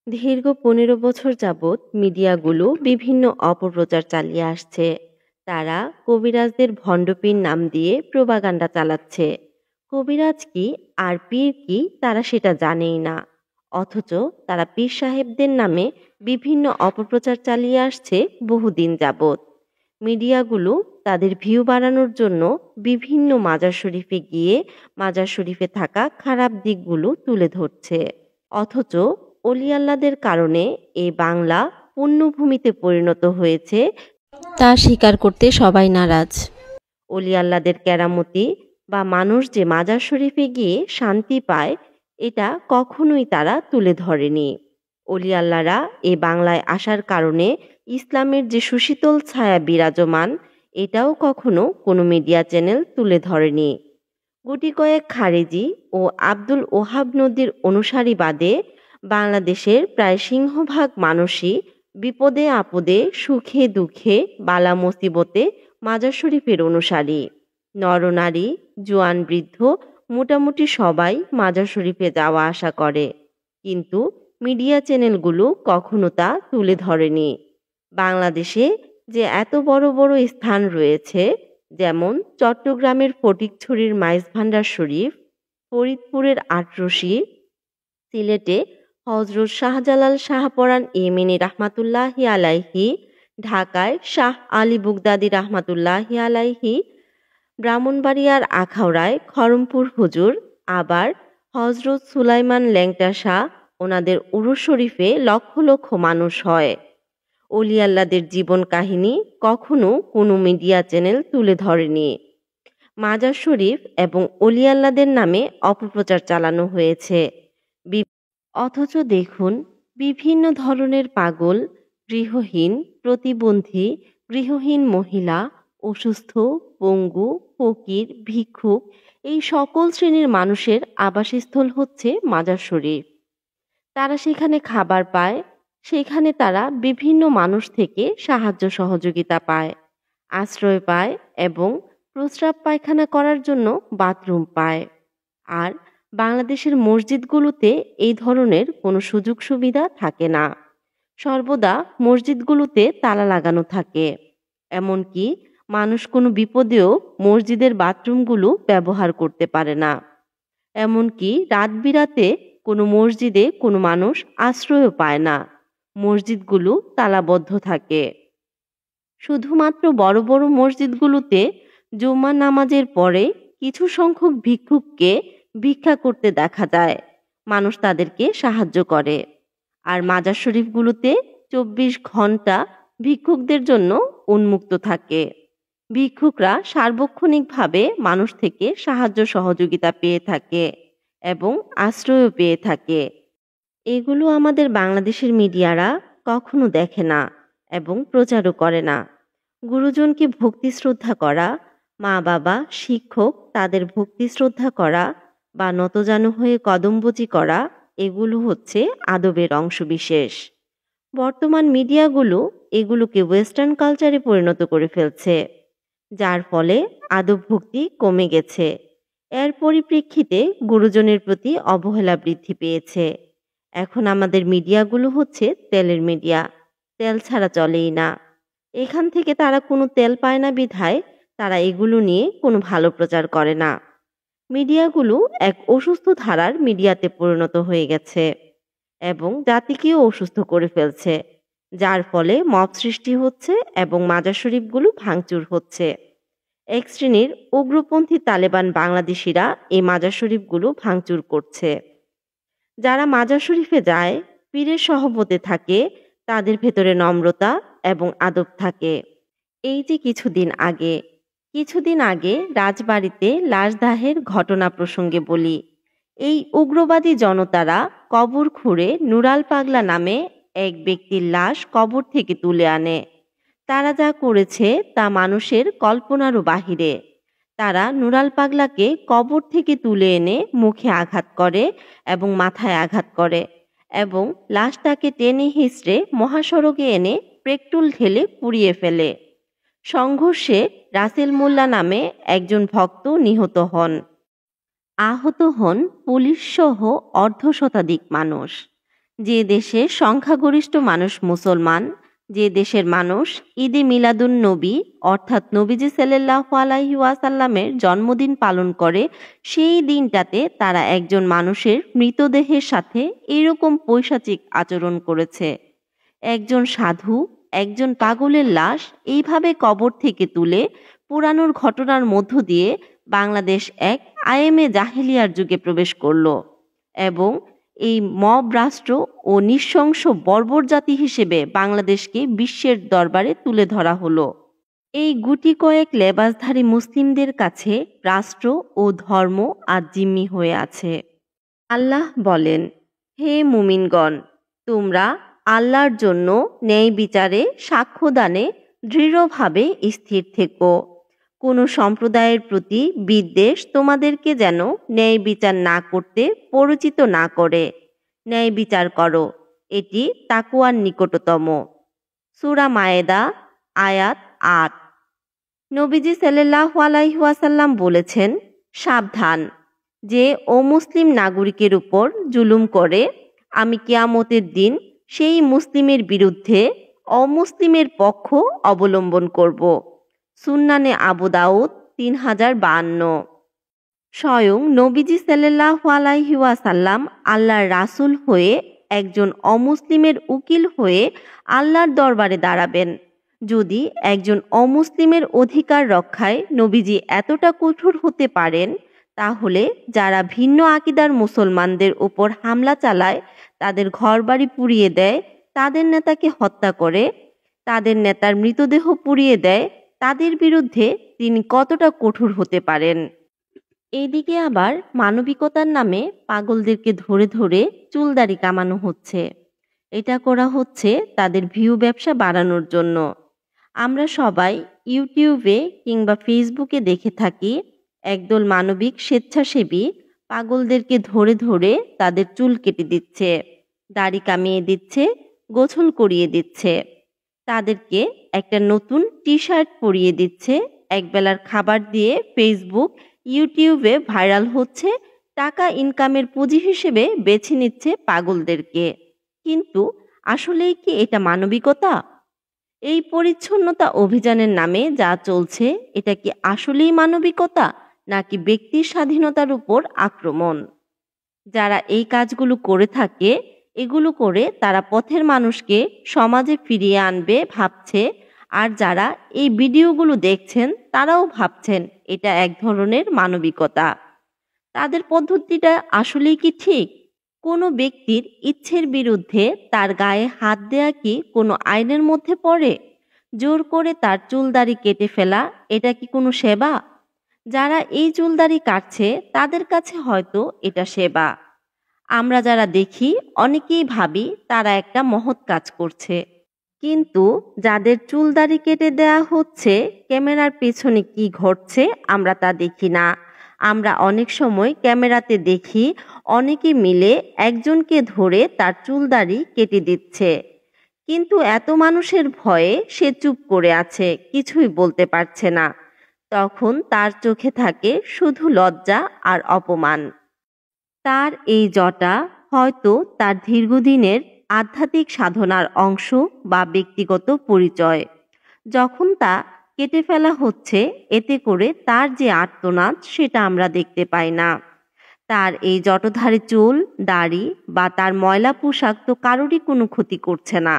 দীর্ঘ ১৫ বছর যাবৎ মিডিয়াগুলো বিভিন্ন অপপ্রচার চালিয়ে আসছে। তারা কবিরাজদের ভণ্ডপীর নাম দিয়ে প্রোপাগান্ডা চালাচ্ছে। কবিরাজ কি আর পীর কি তারা সেটা জানেই না। অথচ তারা পীর সাহেবদের নামে বিভিন্ন অপপ্রচার চালিয়ে আসছে বহুদিন যাবৎ। মিডিয়াগুলো তাদের ভিউ বাড়ানোর জন্য বিভিন্ন মাজার শরীফে গিয়ে মাজার শরীফে থাকা খারাপ দিকগুলো তুলে ধরছে। অথচ অলি আল্লাদের কারণে এই বাংলা পুণ্যভূমিতে পরিণত হয়েছে তা স্বীকার করতে সবাই নারাজ। অলি আল্লাদের কেরামতি বা মানুষ যে মাজার শরীফে গিয়ে শান্তি পায় এটা কখনোই তারা তুলে ধরেনি। অলি আল্লাহরা এ বাংলায় আসার কারণে ইসলামের যে সুশীতল ছায়া বিরাজমান এটাও কখনো কোনো মিডিয়া চ্যানেল তুলে ধরেনি। গুটি কয়েক খারেজি ও আব্দুল ওহাব নদীর অনুসারী বাদে বাংলাদেশের প্রায় সিংহভাগ মানুষই বিপদে আপদে সুখে দুঃখে বালা মুসিবতে মাজার শরীফের অনুসারী। নরনারী জোয়ান বৃদ্ধ মোটামুটি সবাই মাজার শরীফে যাওয়া আসা করে, কিন্তু মিডিয়া চ্যানেলগুলো কখনো তা তুলে ধরেনি। বাংলাদেশে যে এত বড় বড় স্থান রয়েছে, যেমন চট্টগ্রামের ফটিকছড়ির মাইজ ভান্ডার শরীফ, ফরিদপুরের আটরশি, সিলেটে হজরত শাহজালাল শাহপরাণ ইয়েমেনি রাহমাতুল্লাহি আলাইহি, ঢাকায় শাহ আলী বুগদাদি রাহমাতুল্লাহি আলাইহি, ব্রাহ্মণবাড়িয়ার আখাউড়ায় খরমপুর হুজুর, আবার হজরত সুলাইমান ল্যাংটা শাহ ওনাদের উরুস শরীফে লক্ষ লক্ষ মানুষ হয়। অলি আল্লাদের জীবন কাহিনী কখনো কোনো মিডিয়া চ্যানেল তুলে ধরেনি। মাজার শরীফ এবং অলি আল্লাদের নামে অপপ্রচার চালানো হয়েছে। অথচ দেখুন, বিভিন্ন ধরনের পাগল, গৃহহীন, প্রতিবন্ধী, গৃহহীন মহিলা, অসুস্থ, পঙ্গু, ফকির, ভিক্ষুক এই সকল শ্রেণীর মানুষের আবাসস্থল হচ্ছে মাজার শরীফ। তারা সেখানে খাবার পায়, সেখানে তারা বিভিন্ন মানুষ থেকে সাহায্য সহযোগিতা পায়, আশ্রয় পায় এবং প্রস্রাব পায়খানা করার জন্য বাথরুম পায়। আর বাংলাদেশের মসজিদগুলোতে এই ধরনের কোনো সুযোগ সুবিধা থাকে না। সর্বদা মসজিদগুলোতে তালা লাগানো থাকে। এমনকি মানুষ কোনো বিপদেও মসজিদের বাথরুমগুলো ব্যবহার করতে পারে না। এমনকি রাত বিরাতে কোনো মসজিদে কোনো মানুষ আশ্রয়ও পায় না। মসজিদগুলো তালাবদ্ধ থাকে। শুধুমাত্র বড় বড় মসজিদগুলোতে জুম্মা নামাজের পরে কিছু সংখ্যক ভিক্ষুককে ভিক্ষা করতে দেখা যায়, মানুষ তাদেরকে সাহায্য করে। আর মাজার শরীফগুলোতে ২৪ ঘন্টা ভিক্ষুকদের জন্য উন্মুক্ত থাকে। ভিক্ষুকরা সার্বক্ষণিকভাবে মানুষ থেকে সাহায্য সহযোগিতা পেয়ে থাকে এবং আশ্রয়ও পেয়ে থাকে। এগুলো আমাদের বাংলাদেশের মিডিয়ারা কখনো দেখে না এবং প্রচারও করে না। গুরুজনকে ভক্তি শ্রদ্ধা করা, মা বাবা শিক্ষক তাদের ভক্তি শ্রদ্ধা করা বা নতজানু হয়ে কদমবুচি করা এগুলো হচ্ছে আদবের অংশবিশেষ। বর্তমান মিডিয়াগুলো এগুলোকে ওয়েস্টার্ন কালচারে পরিণত করে ফেলছে, যার ফলে আদব ভক্তি কমে গেছে। এর পরিপ্রেক্ষিতে গুরুজনের প্রতি অবহেলা বৃদ্ধি পেয়েছে। এখন আমাদের মিডিয়াগুলো হচ্ছে তেলের মিডিয়া, তেল ছাড়া চলেই না। এখান থেকে তারা কোনো তেল পায় না বিধায় তারা এগুলো নিয়ে কোনো ভালো প্রচার করে না। মিডিয়াগুলো এক অসুস্থ ধারার মিডিয়াতে পরিণত হয়ে গেছে এবং জাতিকেও অসুস্থ করে ফেলছে, যার ফলে মব সৃষ্টি হচ্ছে এবং মাজার শরীফগুলো ভাঙচুর হচ্ছে। এক শ্রেণীর উগ্রপন্থী তালেবান বাংলাদেশিরা এই মাজার শরীফগুলো ভাঙচুর করছে। যারা মাজার শরীফে যায়, পীরের সহবতে থাকে, তাদের ভেতরে নম্রতা এবং আদব থাকে। এই যে কিছুদিন আগে রাজবাড়িতে লাশদাহের ঘটনা প্রসঙ্গে বলি, এই উগ্রবাদী জনতারা কবর খুঁড়ে নুরাল পাগলা নামে এক ব্যক্তির লাশ কবর থেকে তুলে আনে। তারা যা করেছে তা মানুষের কল্পনারও বাহিরে। তারা নুরাল পাগলাকে কবর থেকে তুলে এনে মুখে আঘাত করে এবং মাথায় আঘাত করে এবং লাশটাকে টেনে হিঁচড়ে মহাসড়কে এনে পেট্রোল ঢেলে পুড়িয়ে ফেলে। সংঘর্ষে রাসেল মোল্লা নামে একজন ভক্ত নিহত হন। আহত হন পুলিশ সহ অর্ধশতাধিক মানুষ। যে দেশে সংখ্যাগরিষ্ঠ মানুষ মুসলমান, যে দেশের মানুষ ঈদে মিলাদুন নবী অর্থাৎ নবীজি সাল্লাল্লাহু আলাইহি ওয়াসাল্লামের জন্মদিন পালন করে, সেই দিনটাতে তারা একজন মানুষের মৃতদেহের সাথে এরকম পৈশাচিক আচরণ করেছে। একজন সাধু, একজন পাগলের লাশ এইভাবে কবর থেকে তুলে পুরানোর ঘটনার মধ্য দিয়ে বাংলাদেশ এক আয়েমে জাহেলিয়ার যুগে প্রবেশ করল এবং এই মব রাষ্ট্র ও নৃশংস বর্বর জাতি হিসেবে বাংলাদেশকে বিশ্বের দরবারে তুলে ধরা হলো। এই গুটি কয়েক লেবাসধারী মুসলিমদের কাছে রাষ্ট্র ও ধর্ম আজ জিম্মি হয়ে আছে। আল্লাহ বলেন, হে মুমিনগণ, তোমরা আল্লাহর জন্য ন্যায় বিচারে সাক্ষ্যদানে দৃঢ়ভাবে স্থির থেকো। কোনো সম্প্রদায়ের প্রতি বিদ্বেষ তোমাদেরকে যেন ন্যায় বিচার না করতে পরিচিত না করে। ন্যায় বিচার করো, এটি তাকওয়ার নিকটতম। সূরা মায়েদা আয়াত ৮। নবীজি সাল্লাল্লাহু আলাইহি ওয়াসাল্লাম বলেছেন, সাবধান, যে অমুসলিম নাগরিকের উপর জুলুম করে, আমি কিয়ামতের দিন সেই মুসলিমের বিরুদ্ধে অমুসলিমের পক্ষ অবলম্বন করব। সুন্নানে আবু দাউদ ৩০৫২। স্বয়ং নবীজি সাল্লাল্লাহু আলাইহি ওয়াসাল্লাম আল্লাহর রাসূল হয়ে একজন অমুসলিমের উকিল হয়ে আল্লাহর দরবারে দাঁড়াবেন। যদি একজন অমুসলিমের অধিকার রক্ষায় নবীজি এতটা কঠোর হতে পারেন, তাহলে যারা ভিন্ন আকীদার মুসলমানদের উপর হামলা চালায়, তাদের ঘরবাড়ি পুড়িয়ে দেয়, তাদের নেতাকে হত্যা করে, তাদের নেতার মৃতদেহ পুড়িয়ে দেয়, তাদের বিরুদ্ধে তিনি কতটা কঠোর হতে পারেন। এইদিকে আবার মানবিকতার নামে পাগলদেরকে ধরে ধরে চুলদাড়ি কামানো হচ্ছে। এটা করা হচ্ছে তাদের ভিউ ব্যবসা বাড়ানোর জন্য। আমরা সবাই ইউটিউবে কিংবা ফেসবুকে দেখে থাকি একদল মানবিক স্বেচ্ছাসেবী পাগলদেরকে ধরে ধরে তাদের চুল কেটে দিচ্ছে, দাড়ি কামিয়ে দিচ্ছে, গোসল করিয়ে দিচ্ছে, তাদেরকে একটা নতুন টি শার্ট পরিয়ে দিচ্ছে, একবেলার খাবার দিয়ে ফেসবুক ইউটিউবে ভাইরাল হচ্ছে, টাকা ইনকামের পুঁজি হিসেবে বেছে নিচ্ছে পাগলদেরকে। কিন্তু আসলেই কি এটা মানবিকতা? এই পরিচ্ছন্নতা অভিযানের নামে যা চলছে, এটা কি আসলেই মানবিকতা নাকি ব্যক্তির স্বাধীনতার উপর আক্রমণ? যারা এই কাজগুলো করে থাকে, এগুলো করে তারা পথের মানুষকে সমাজে ফিরিয়ে আনবে ভাবছে, আর যারা এই ভিডিওগুলো দেখছেন তারাও ভাবছেন এটা এক ধরনের মানবিকতা। তাদের পদ্ধতিটা আসলেই কি ঠিক? কোনো ব্যক্তির ইচ্ছের বিরুদ্ধে তার গায়ে হাত দেয়া কি কোনো আইনের মধ্যে পড়ে? জোর করে তার চুলদাড়ি কেটে ফেলা, এটা কি কোনো সেবা? যারা এই চুলদাড়ি কাটছে তাদের কাছে হয়তো এটা সেবা। আমরা যারা দেখি অনেকেই ভাবি তারা একটা মহৎ কাজ করছে, কিন্তু যাদের চুলদাড়ি কেটে দেয়া হচ্ছে, ক্যামেরার পেছনে কি ঘটছে আমরা তা দেখি না। আমরা অনেক সময় ক্যামেরাতে দেখি অনেকে মিলে একজনকে ধরে তার চুলদাড়ি কেটে দিচ্ছে, কিন্তু এত মানুষের ভয়ে সে চুপ করে আছে, কিছুই বলতে পারছে না। তখন তার চোখে থাকে শুধু লজ্জা আর অপমান। তার এই জটা হয়তো তার দীর্ঘদিনের আধ্যাত্মিক সাধনার অংশ বা ব্যক্তিগত পরিচয়। যখন তা কেটে ফেলা হচ্ছে, এতে করে তার যে আর্তনাদ সেটা আমরা দেখতে পাই না। তার এই জটধারী চুল, দাড়ি বা তার ময়লা পোশাক তো কারোরই কোনো ক্ষতি করছে না।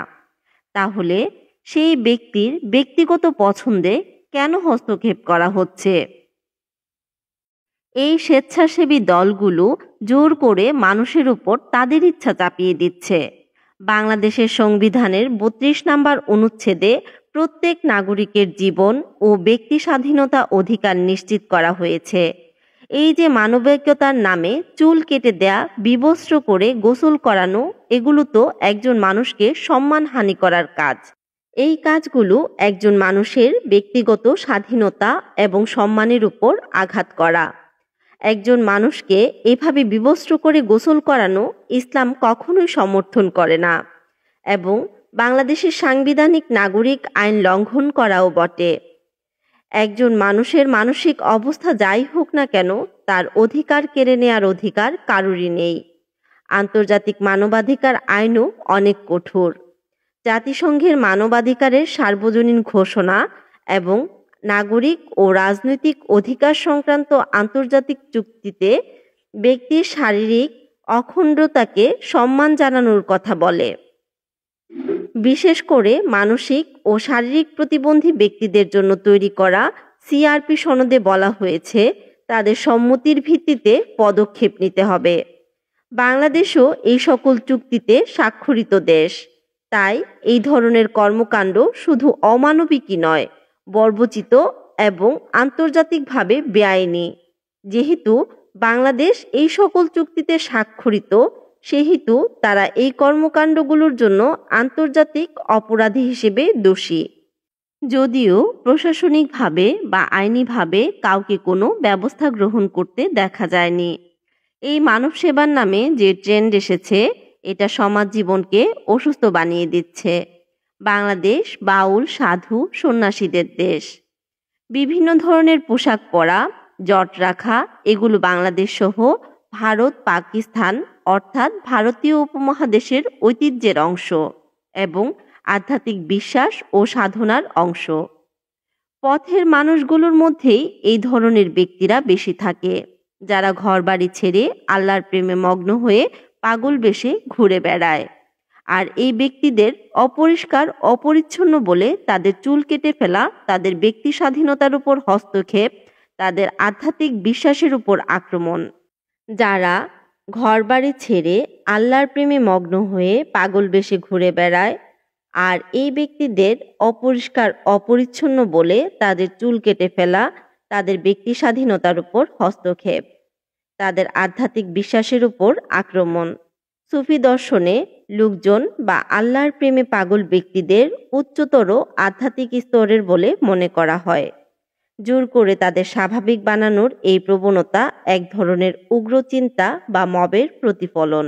তাহলে সেই ব্যক্তির ব্যক্তিগত পছন্দে কেন হস্তক্ষেপ করা হচ্ছে? এই স্বেচ্ছাসেবী দলগুলো জোর করে মানুষের উপর তাদের ইচ্ছা চাপিয়ে দিচ্ছে। বাংলাদেশের সংবিধানের ৩২ নম্বর অনুচ্ছেদে প্রত্যেক নাগরিকের জীবন ও ব্যক্তি স্বাধীনতা অধিকার নিশ্চিত করা হয়েছে। এই যে মানবিকতার নামে চুল কেটে দেয়া, বিবস্ত্র করে গোসল করানো, এগুলো তো একজন মানুষকে সম্মানহানি করার কাজ। এই কাজগুলো একজন মানুষের ব্যক্তিগত স্বাধীনতা এবং সম্মানের উপর আঘাত করা। একজন মানুষকে এভাবে বিবস্ত্র করে গোসল করানো ইসলাম কখনোই সমর্থন করে না, এবং বাংলাদেশের সাংবিধানিক নাগরিক আইন লঙ্ঘন করাও বটে। একজন মানুষের মানসিক অবস্থা যাই হোক না কেন, তার অধিকার কেড়ে নেয়ার অধিকার কারোরই নেই। আন্তর্জাতিক মানবাধিকার আইনও অনেক কঠোর। জাতিসংঘের মানবাধিকারের সার্বজনীন ঘোষণা এবং নাগরিক ও রাজনৈতিক অধিকার সংক্রান্ত আন্তর্জাতিক চুক্তিতে ব্যক্তির শারীরিক অখণ্ডতাকে সম্মান জানানোর কথা বলে। বিশেষ করে মানসিক ও শারীরিক প্রতিবন্ধী ব্যক্তিদের জন্য তৈরি করা সিআরপি সনদে বলা হয়েছে তাদের সম্মতির ভিত্তিতে পদক্ষেপ নিতে হবে। বাংলাদেশও এই সকল চুক্তিতে স্বাক্ষরিত দেশ। তাই এই ধরনের কর্মকাণ্ড শুধু অমানবিকই নয়, বর্বরচিত এবং আন্তর্জাতিকভাবে বেআইনি। যেহেতু বাংলাদেশ এই সকল চুক্তিতে স্বাক্ষরিত, সেহেতু তারা এই কর্মকাণ্ডগুলোর জন্য আন্তর্জাতিক অপরাধী হিসেবে দোষী। যদিও প্রশাসনিকভাবে বা আইনিভাবে কাউকে কোনো ব্যবস্থা গ্রহণ করতে দেখা যায়নি। এই মানব সেবার নামে যে ট্রেন্ড এসেছে, এটা সমাজ জীবনকে অসুস্থ বানিয়ে দিচ্ছে। বাংলাদেশ বাউল সাধু সন্ন্যাসীদের দেশ। বিভিন্ন ধরনের পোশাক পরা, জট রাখা, এগুলো বাংলাদেশ সহ ভারত পাকিস্তান অর্থাৎ ভারতীয় উপমহাদেশের ঐতিহ্যের অংশ এবং আধ্যাত্মিক বিশ্বাস ও সাধনার অংশ। পথের মানুষগুলোর মধ্যেই এই ধরনের ব্যক্তিরা বেশি থাকে, যারা ঘরবাড়ি ছেড়ে আল্লাহর প্রেমে মগ্ন হয়ে পাগল বেশে ঘুরে বেড়ায়। আর এই ব্যক্তিদের অপরিষ্কার অপরিচ্ছন্ন বলে তাদের চুল কেটে ফেলা তাদের ব্যক্তি স্বাধীনতার উপর হস্তক্ষেপ, তাদের আধ্যাত্মিক বিশ্বাসের উপর আক্রমণ। যারা ঘরবাড়ি ছেড়ে আল্লাহর প্রেমে মগ্ন হয়ে পাগল বেশে ঘুরে বেড়ায় আর এই ব্যক্তিদের অপরিষ্কার অপরিচ্ছন্ন বলে তাদের চুল কেটে ফেলা তাদের ব্যক্তি স্বাধীনতার উপর হস্তক্ষেপ, তাদের আধ্যাত্মিক বিশ্বাসের উপর আক্রমণ। সুফি দর্শনে লোকজন বা আল্লাহর প্রেমে পাগল ব্যক্তিদের উচ্চতর আধ্যাত্মিক স্তরের বলে মনে করা হয়। জোর করে তাদের স্বাভাবিক বানানোর এই প্রবণতা এক ধরনের উগ্র চিন্তা বা মবের প্রতিফলন।